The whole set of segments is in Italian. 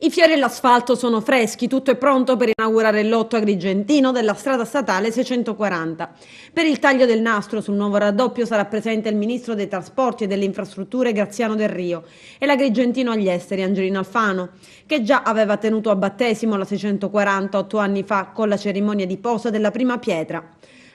I fiori e l'asfalto sono freschi, tutto è pronto per inaugurare il lotto agrigentino della strada statale 640. Per il taglio del nastro sul nuovo raddoppio sarà presente il ministro dei trasporti e delle infrastrutture Graziano Del Rio e l'agrigentino agli esteri Angelino Alfano, che già aveva tenuto a battesimo la 640 8 anni fa con la cerimonia di posa della prima pietra.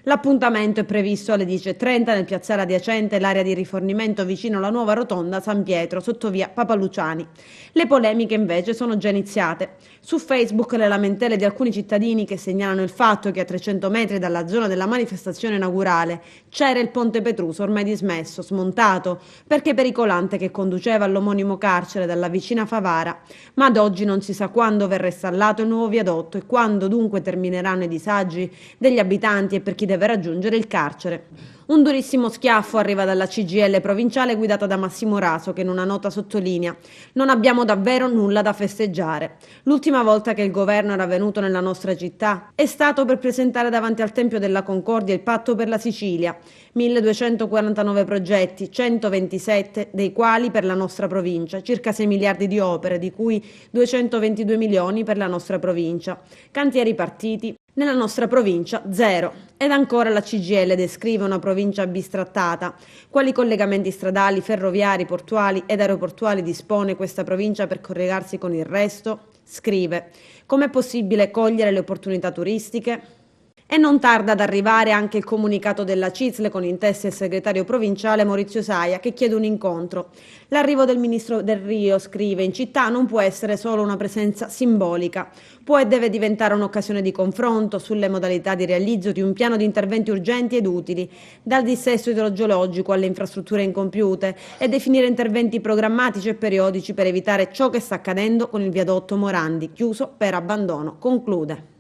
L'appuntamento è previsto alle 10:30 nel piazzale adiacente l'area di rifornimento vicino alla nuova rotonda San Pietro, sotto via Papaluciani. Le polemiche invece sono già iniziate. Su Facebook le lamentele di alcuni cittadini che segnalano il fatto che a 300 metri dalla zona della manifestazione inaugurale c'era il ponte Petruso ormai dismesso, smontato, perché pericolante, che conduceva all'omonimo carcere dalla vicina Favara. Ma ad oggi non si sa quando verrà installato il nuovo viadotto e quando dunque termineranno i disagi degli abitanti e per chi deve raggiungere il carcere. Un durissimo schiaffo arriva dalla CGIL provinciale guidata da Massimo Raso, che in una nota sottolinea: non abbiamo davvero nulla da festeggiare. L'ultima volta che il governo era venuto nella nostra città è stato per presentare davanti al Tempio della Concordia il patto per la Sicilia. 1249 progetti, 127 dei quali per la nostra provincia, circa 6 miliardi di opere, di cui 222 milioni per la nostra provincia. Cantieri partiti. Nella nostra provincia zero. Ed ancora la CGIL descrive una provincia bistrattata. Quali collegamenti stradali, ferroviari, portuali ed aeroportuali dispone questa provincia per collegarsi con il resto? Scrive: com'è possibile cogliere le opportunità turistiche? E non tarda ad arrivare anche il comunicato della CISL con in testa il segretario provinciale Maurizio Saia, che chiede un incontro. L'arrivo del ministro Del Rio, scrive, in città non può essere solo una presenza simbolica, può e deve diventare un'occasione di confronto sulle modalità di realizzo di un piano di interventi urgenti ed utili, dal dissesto idrogeologico alle infrastrutture incompiute, e definire interventi programmatici e periodici per evitare ciò che sta accadendo con il viadotto Morandi, chiuso per abbandono. Conclude.